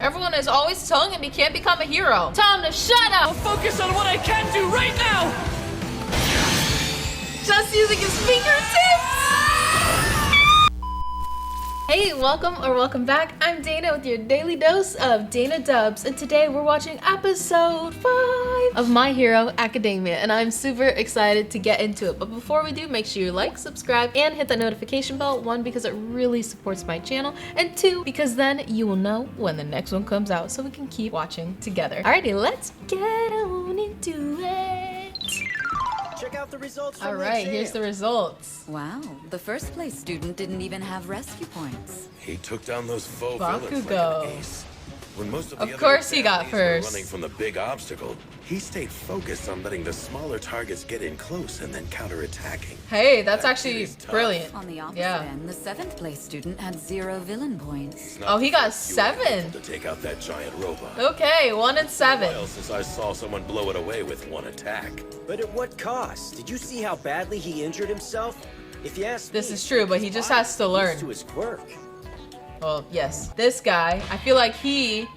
Everyone is always telling him he can't become a hero. Tell him to shut up. I'll focus on what I can do right now. Just using his fingertips. Hey, welcome back. I'm Dana with your daily dose of Dana Dubs, and today we're watching episode 5 of My Hero Academia, and I'm super excited to get into it. But before we do, make sure you like, subscribe, and hit that notification bell. 1, because it really supports my channel, and 2, because then you will know when the next one comes out, so we can keep watching together. Alrighty, let's get on into it. Check out the results from All right, the here's the results. Wow, the first place student didn't even have rescue points. He took down those faux villains like Bakugo. an ace. When most of the Of other course he got examinees were first. running from the big obstacle, he stayed focused on letting the smaller targets get in close and then counterattacking. Hey, that's That actually is tough. brilliant. On the opposite Yeah. end, the 7th place student had 0 villain points. It's not Oh, he got you were 7. able to take out that giant robot. Okay, 1 and 7. Well, since I saw someone blow it away with one attack. But at what cost? Did you see how badly he injured himself? If you ask This me, is true, but he just has to learn. used to his quirk. Well, yes. This guy, I feel like he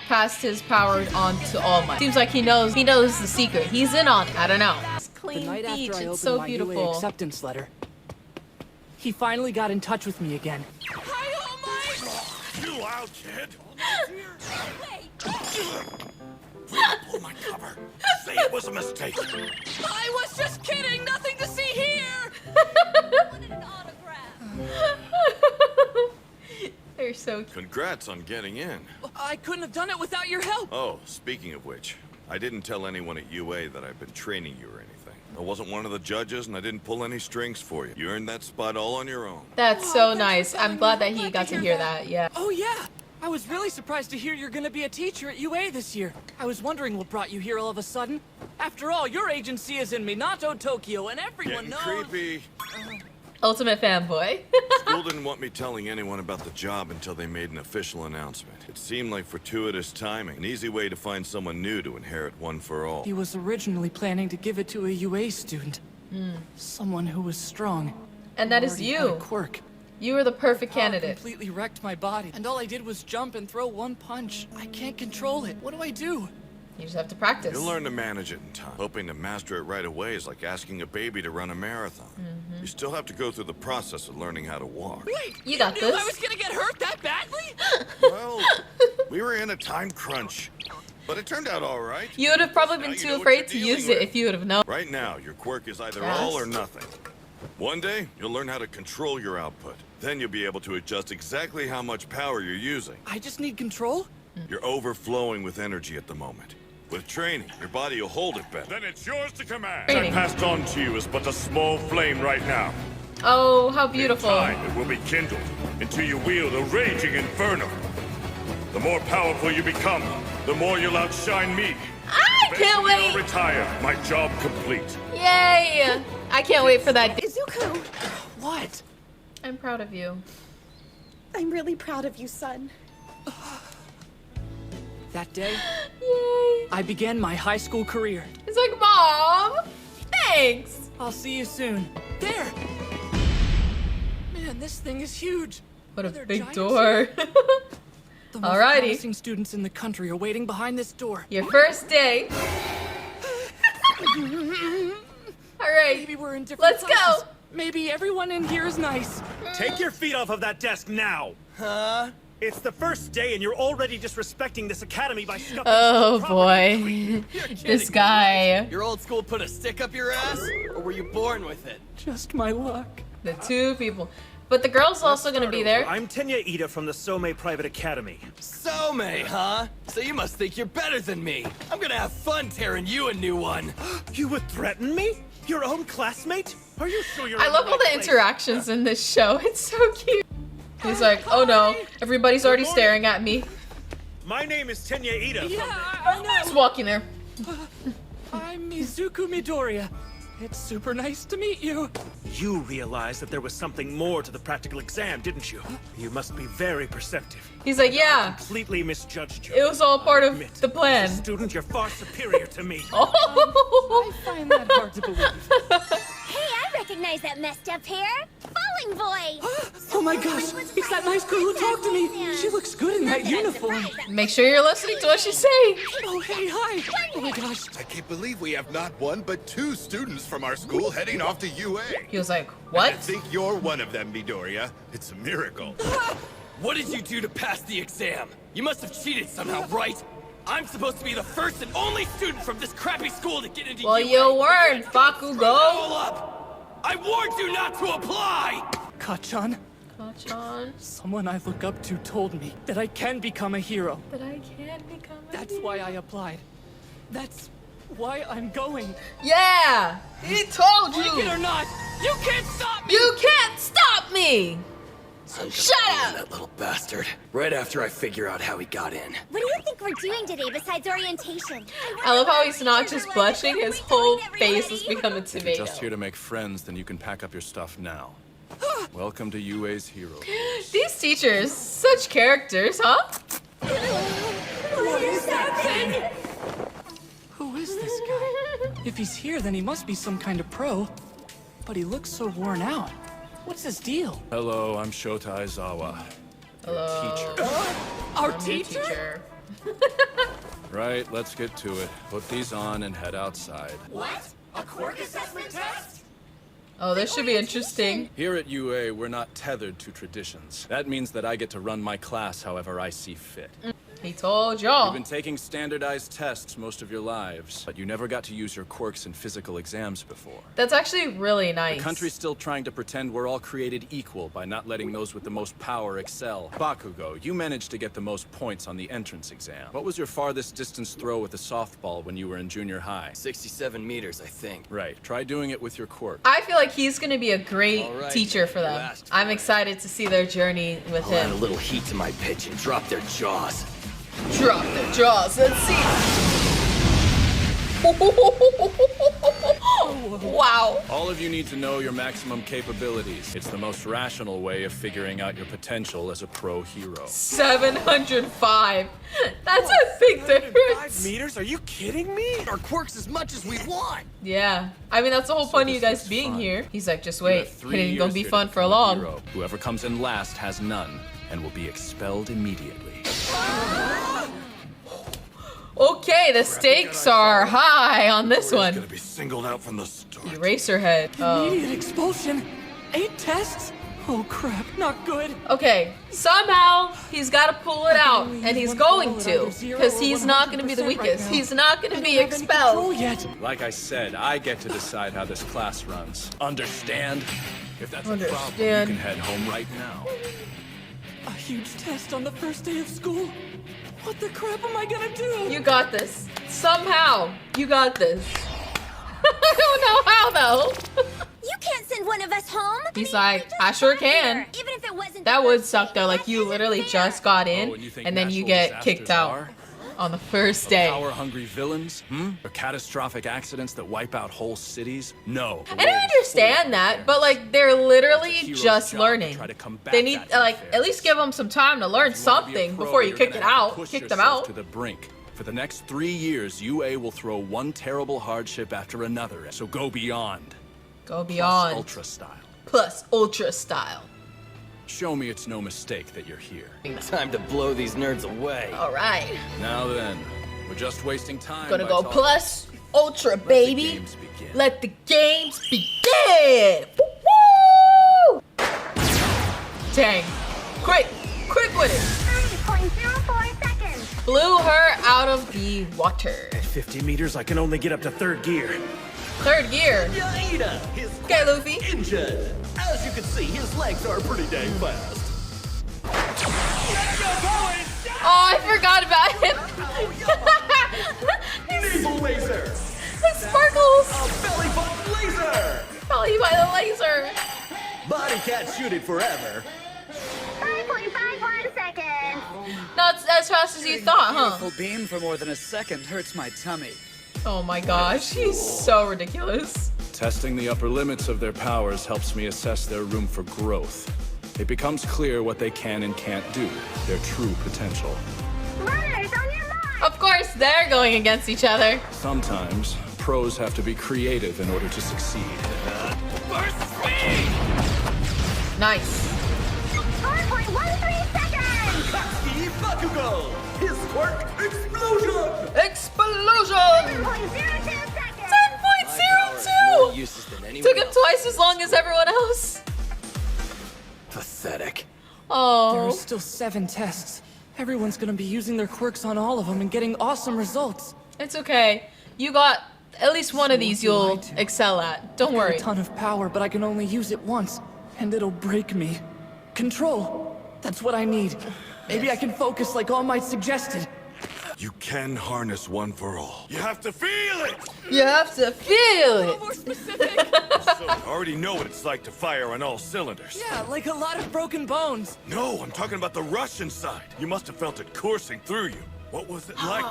passed his power on to All Might. Seems like he knows the secret. He's in on it. I don't know. It's The clean night beach. after I It's opened so my UA beautiful. acceptance letter, he finally got in touch with me again. Chill out, kid. Pull my cover. Say it was a mistake. I was just kidding! Nothing to see here! They're so cute. Congrats on getting in. I couldn't have done it without your help! Oh, speaking of which, I didn't tell anyone at UA that I've been training you or anything. I wasn't one of the judges and I didn't pull any strings for you. You earned that spot all on your own. That's Oh, so thanks for nice. telling I'm me. glad that I'm he glad got to to hear hear that. Yeah. Oh yeah! I was really surprised to hear you're gonna be a teacher at UA this year. I was wondering what brought you here all of a sudden. After all, your agency is in Minato, Tokyo, and everyone Getting knows... creepy. Ultimate fanboy. School didn't want me telling anyone about the job until they made an official announcement. It seemed like fortuitous timing, an easy way to find someone new to inherit One for All. He was originally planning to give it to a UA student. Someone who was strong. And that who is already had a you. quirk. You were the perfect Power candidate. completely wrecked my body, and all I did was jump and throw one punch. I can't control it. What do I do? You just have to practice. You'll learn to manage it in time. Hoping to master it right away is like asking a baby to run a marathon. You still have to go through the process of learning how to walk. Wait, You got knew this. I was gonna get hurt that badly? Well, we were in a time crunch, but it turned out all right. You would have probably Now been you too know what afraid to you're use dealing it with. if you would have known. Right now, your quirk is either Yes. all or nothing. One day, you'll learn how to control your output. Then you'll be able to adjust exactly how much power you're using. I just need control? You're overflowing with energy at the moment. With training, your body will hold it better. Then it's yours to command. Training. I passed on to you is but a small flame right now. Oh, how In beautiful. time, it will be kindled until you wield a raging inferno. The more powerful you become, the more you'll outshine me. I can't Eventually, I'll wait. retire. My job complete. Yay. I can't wait for that. Izuku, What? I'm proud of you. I'm really proud of you, son. That day, Yay. I began my high school career. He's like, Mom, thanks. I'll see you soon. There! Man, this thing is huge. What a Are there big giants door. The most Alrighty. promising students in the country are waiting behind this door. Your first day. All right. Maybe we're in different Let's go. classes. Maybe everyone in here is nice. Take your feet off of that desk now! Huh? It's the first day and you're already disrespecting this academy by scuffing Oh property. boy. This guy. Your old school put a stick up your ass, or were you born with it? Just my luck. The 2 people. But the girl's also gonna be there. I'm Tenya Ida from the Somei Private Academy. Somei, huh? So you must think you're better than me. I'm gonna have fun tearing you a new one. You would threaten me? Your own classmate? Are you sure you're I in love the all right the place? interactions in this show. It's so cute. He's like, oh no, everybody's already morning. staring at me. My name is Tenya Ida. Yeah, from I Just know. walking there. I'm Izuku Midoriya. It's super nice to meet you. You realized that there was something more to the practical exam, didn't you? You must be very perceptive. He's like, yeah, Completely misjudged you. it was all part of Admit, the plan. as a student, you're far superior to me. Oh. I find that hard to believe. Hey, I recognize that messed up hair. Follow bowling boy. Oh my gosh, it's that nice girl who talked to me. She looks good in that uniform. Make sure you're listening to what she's saying. Oh, hey, hi. Oh my gosh. I can't believe we have not one but 2 students from our school heading off to UA. He was like, I what? think you're one of them, Midoriya. It's a miracle. What did you do to pass the exam? You must have cheated somehow, right? I'm supposed to be the first and only student from this crappy school to get into Well, UA. you weren't, Bakugo. Roll up! I warned you not to apply! Kachan, Kachan, someone I look up to told me that I can become a hero. that I can become a That's why I applied. That's why I'm going. Yeah, he told Like it you. or not, you can't stop me! You can't stop me. Shut up. That little bastard. Right after I figure out how he got in. What do you think we're doing today besides orientation? I love how he's not just blushing, his whole face has become a tomato. Just here to make friends, then you can pack up your stuff now. Welcome to UA's Hero. These teachers, such characters, huh? What is that thing? Who is this guy? If he's here, then he must be some kind of pro. But he looks so worn out. What's his deal? Hello, I'm Shota Aizawa. Hello. Teacher. Our New teacher? Right, let's get to it. Put these on and head outside. What? A quirk assessment test? Oh, this should be interesting. Here at UA, we're not tethered to traditions. That means that I get to run my class however I see fit. He told y'all. You've been taking standardized tests most of your lives, but you never got to use your quirks in physical exams before. That's actually really nice. The country's still trying to pretend we're all created equal by not letting those with the most power excel. Bakugo, you managed to get the most points on the entrance exam. What was your farthest distance throw with a softball when you were in junior high? 67 meters, I think. Right. Try doing it with your quirk. I feel like he's gonna be a great All right, teacher for you them. asked I'm for it. excited to see their journey with I'll add a him. little heat to my pitch and drop their jaws. Drop their jaws. Let's see. Wow. All of you need to know your maximum capabilities. It's the most rational way of figuring out your potential as a pro hero. 705. That's a big difference. Meters? Are you kidding me? Our quirks as much as we want. Yeah. I mean, that's the whole point of you this guys is being fun. here. He's like, just You wait. have It 3 ain't gonna years be here to fun for become a long. hero. Whoever comes in last has none and will be expelled immediately. Okay, the stakes are high on this He's one. gonna be singled out from the start. Eraserhead. Oh. Immediate expulsion? 8 tests? Oh crap, not good. Okay, somehow he's got to pull it out, and he's going to, because he's not going to be the weakest. He's not going to be expelled. Yet. Like I said, I get to decide how this class runs. Understand? If that's a problem, you Understand. can head home right now. A huge test on the first day of school? What the crap am I gonna do? You got this. Somehow, you got this. I don't know how though. You can't send one of us home. He's like, I sure can. Even if it wasn't That the would first suck day, though. Like that you isn't literally fair. just got in, Oh, and you think and then you natural get kicked disasters out are? on the first day. Power-hungry villains? Or catastrophic accidents that wipe out whole cities? No. And I understand that, but like they're literally It's a hero's just job to learning. try to combat They need that like at unfairness. least give them some time to learn If you wanna be a something pro, before you you're kick gonna it have to out. push Kick them yourself out. to the brink. For the next 3 years, UA will throw one terrible hardship after another. So go beyond. Go Plus beyond. Ultra style. Plus ultra style. Show me it's no mistake that you're here. Time to blow these nerds away. All right, Now then, we're just wasting time. gonna by go talking. plus ultra, Let the baby. games begin. Let the games begin. Woo! Dang, quick with it. 3.04 seconds. Blew her out of the water. 50 meters, I can only get up to 3rd gear. 3rd gear. Yaida, his Okay, Luffy. injured. As you can see, his legs are pretty dang fast. Oh, I forgot about him. Naval laser! It sparkles. A belly button laser! Probably by the laser. Body can't shoot it forever. 5.51 seconds. Not as fast as you thought, huh? Full beam for more than a second hurts my tummy. Oh my gosh, he's so ridiculous. Testing the upper limits of their powers helps me assess their room for growth. It becomes clear what they can and can't do, their true potential. Runners on your mark. Of course, they're going against each other. Sometimes, pros have to be creative in order to succeed. Burst speed! Nice. 4.13 seconds! Katsuki Bakugo! His quirk explosion! Explosion! 10.02 seconds! 10.02! Uses than anyone Took him else. twice as long as everyone else. Pathetic. There Oh. are still 7 tests. Everyone's gonna be using their quirks on all of them and getting awesome results. It's okay. You got at least one of these you'll Right. excel at. Don't Got worry. a ton of power, but I can only use it once, and it'll break me. Control. That's what I need. Maybe I can focus like All Might suggested. You can harness one for all. You have to feel it! You have to feel it. More specific. So I already know what it's like to fire on all cylinders. Yeah, like a lot of broken bones. No, I'm talking about the rush inside. You must have felt it coursing through you. What was it like?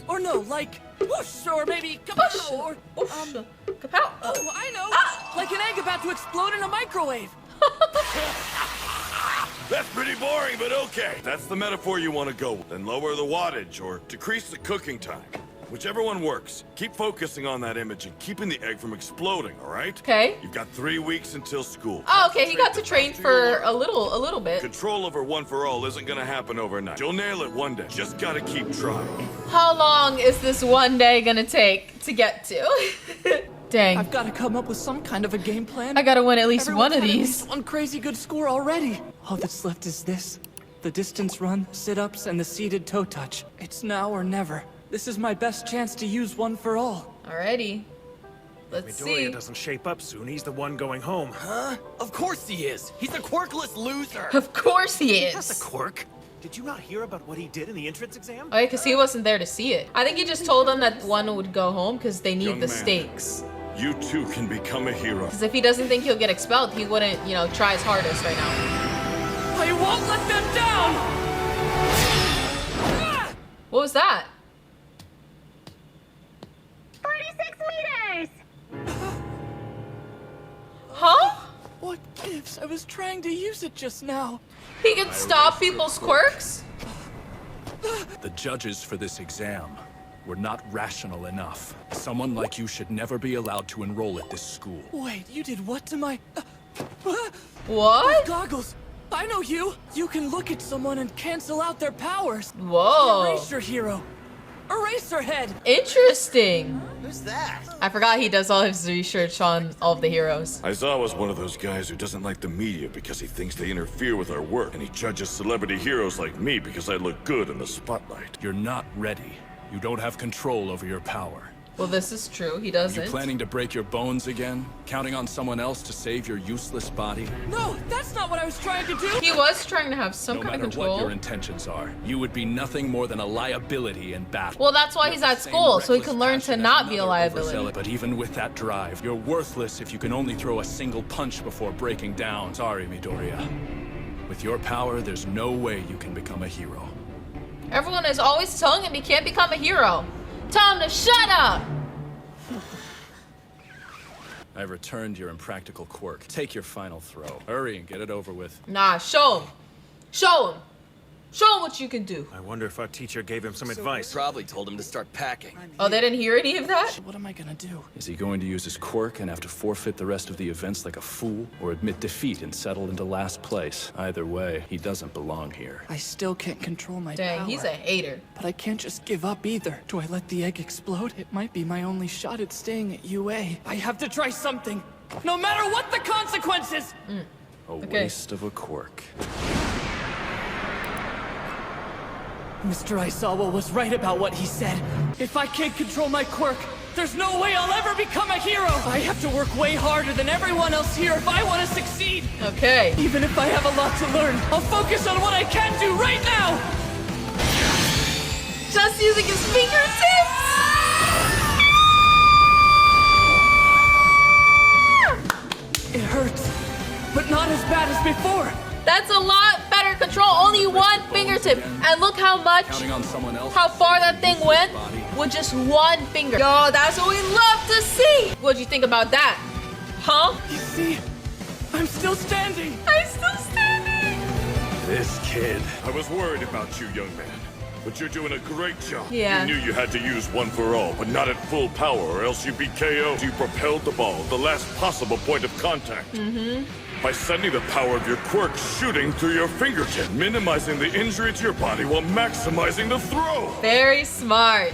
Or no, like whoosh, or maybe kapow, or Kapow. oh, I know, like an egg about to explode in a microwave. That's pretty boring, but okay. That's the metaphor you want to go with. Then lower the wattage or decrease the cooking time. Whichever one works. Keep focusing on that image and keeping the egg from exploding, all right? Okay. You've got 3 weeks until school. Oh, okay. He got to train for a little bit. Control over one for all isn't gonna happen overnight. You'll nail it one day. Just gotta keep trying. How long is this one day gonna take to get to? Dang. I've got to come up with some kind of a game plan. I gotta win at least Everyone one of had at these. least one crazy good score already. All that's left is this: the distance run, sit-ups, and the seated toe touch. It's now or never. This is my best chance to use one for all. Alrighty. Let's see. Midoriya doesn't shape up soon. He's the one going home. Huh? Of course he is. He's a quirkless loser. Of course he That's a is. quirk. Did you not hear about what he did in the entrance exam? Oh, yeah, because he wasn't there to see it. I think he just told them that one would go home because they need Young the man. stakes. You too can become a hero. Because if he doesn't think he'll get expelled, he wouldn't, you know, try his hardest right now. I won't let them down! What was that? 46 meters! Huh? What gives? I was trying to use it just now. He can stop people's quirks? The judges for this exam were not rational enough. Someone like you should never be allowed to enroll at this school. Wait, you did what to my... What? Goggles! I know you! You can look at someone and cancel out their powers. Whoa. Eraser hero. Eraser head. Interesting. Who's that? I forgot he does all his research on all of the heroes. Aizawa's one of those guys who doesn't like the media because he thinks they interfere with our work, and he judges celebrity heroes like me because I look good in the spotlight. You're not ready. You don't have control over your power. Well, this is true. He You doesn't. planning to break your bones again? Counting on someone else to save your useless body? No, that's not what I was trying to do. He was trying to have some No kind of matter what control. your intentions are, you would be nothing more than a liability in battle. Well, that's why he's at Same school, so he reckless can learn to passion as not be a another liability. overzealot. But even with that drive, you're worthless if you can only throw a single punch before breaking down. Sorry, Midoriya. With your power, there's no way you can become a hero. Everyone is always telling him he can't become a hero. Tell him to shut up! I've returned your impractical quirk. Take your final throw. Hurry and get it over with. Nah, show him. Show him. Show him what you can do. I wonder if our teacher gave him some advice. Probably told him to start packing. Oh, they didn't hear any of that? What am I gonna do? Is he going to use his quirk and have to forfeit the rest of the events like a fool, or admit defeat and settle into last place? Either way, he doesn't belong here. I still can't control my Dang, power. he's a hater. But I can't just give up either. Do I let the egg explode? It might be my only shot at staying at UA. I have to try something, no matter what the consequences! A waste of a quirk. Mr. Aizawa was right about what he said. If I can't control my quirk, there's no way I'll ever become a hero! I have to work way harder than everyone else here if I want to succeed! Okay. Even if I have a lot to learn, I'll focus on what I can do right now! Just using his fingertips! It hurts, but not as bad as before. That's a lot better control. Only one fingertip. And look how much, Counting on someone else. how far that thing went with just one finger. Yo, that's what we love to see. What'd you think about that? Huh? You see, I'm still standing. I'm still standing. This kid. I was worried about you, young man. but you're doing a great job. Yeah. You knew you had to use one for all, but not at full power, or else you'd be KO'd. You propelled the ball, the last possible point of contact. By sending the power of your quirk shooting through your fingertip, minimizing the injury to your body while maximizing the throw. Very smart.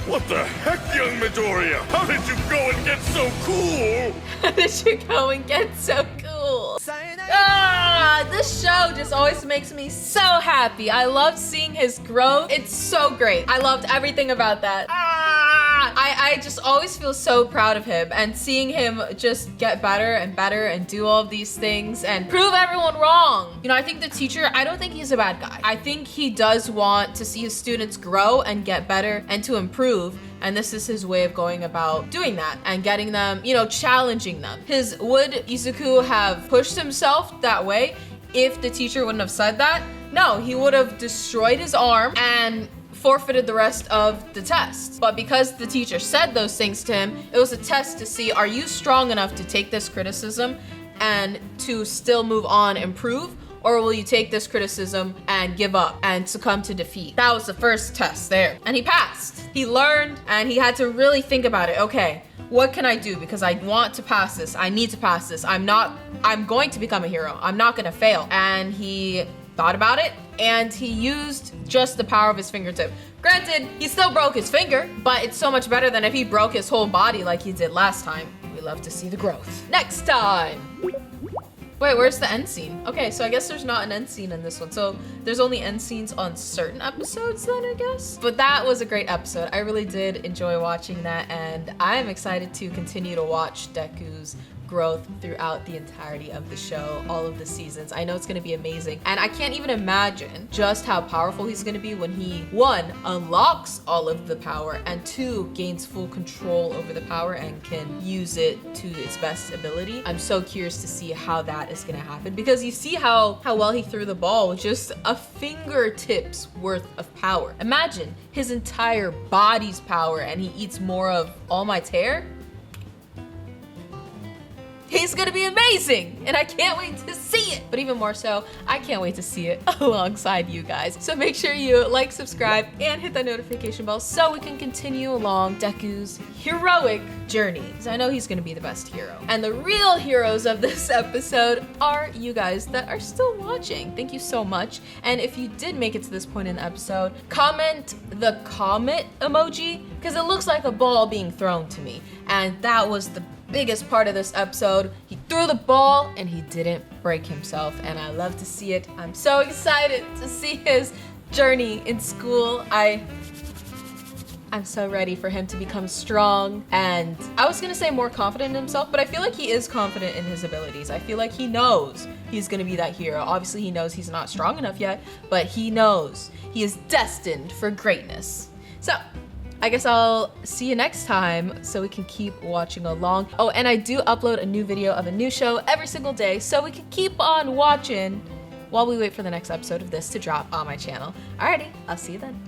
What the heck, young Midoriya? How did you go and get so cool? How did you go and get so cool? This show just always makes me so happy. I love seeing his growth. It's so great. I loved everything about that. I just always feel so proud of him, and seeing him just get better and better and do all of these things and prove everyone wrong. You know, I think the teacher, I don't think he's a bad guy. I think he does want to see his students grow and get better and to improve. And this is his way of going about doing that and getting them, you know, challenging them. Would Izuku have pushed himself that way if the teacher wouldn't have said that? No, he would have destroyed his arm and forfeited the rest of the test. But because the teacher said those things to him, it was a test to see, are you strong enough to take this criticism and to still move on, improve? Or will you take this criticism and give up and succumb to defeat? That was the first test there. And he passed. He learned, and he had to really think about it. Okay, what can I do? Because I want to pass this. I need to pass this. I'm going to become a hero. I'm not gonna fail. And he thought about it, and he used just the power of his fingertip. Granted, he still broke his finger, but it's so much better than if he broke his whole body like he did last time. We love to see the growth. Next time. Wait, where's the end scene? Okay, so I guess there's not an end scene in this one. So there's only end scenes on certain episodes then, I guess. But that was a great episode. I really did enjoy watching that, and I'm excited to continue to watch Deku's growth throughout the entirety of the show, all of the seasons. I know it's gonna be amazing. And I can't even imagine just how powerful he's gonna be when he, 1, unlocks all of the power, and 2, gains full control over the power and can use it to its best ability. I'm so curious to see how that is gonna happen, because you see how well he threw the ball with just a fingertip's worth of power. Imagine his entire body's power and he eats more of All Might's hair. He's gonna be amazing, and I can't wait to see it. But even more so, I can't wait to see it alongside you guys. So make sure you like, subscribe, and hit that notification bell so we can continue along Deku's heroic journey, because I know he's gonna be the best hero. And the real heroes of this episode are you guys that are still watching. Thank you so much. And if you did make it to this point in the episode, comment the comet emoji, because it looks like a ball being thrown to me. And that was the biggest part of this episode. He threw the ball and he didn't break himself, and I love to see it. I'm so excited to see his journey in school. I'm so ready for him to become strong, and I was gonna say more confident in himself, but I feel like he is confident in his abilities. I feel like he knows he's gonna be that hero. Obviously he knows he's not strong enough yet, but he knows he is destined for greatness. So I guess I'll see you next time so we can keep watching along. Oh, and I do upload a new video of a new show every single day so we can keep on watching while we wait for the next episode of this to drop on my channel. Alrighty, I'll see you then.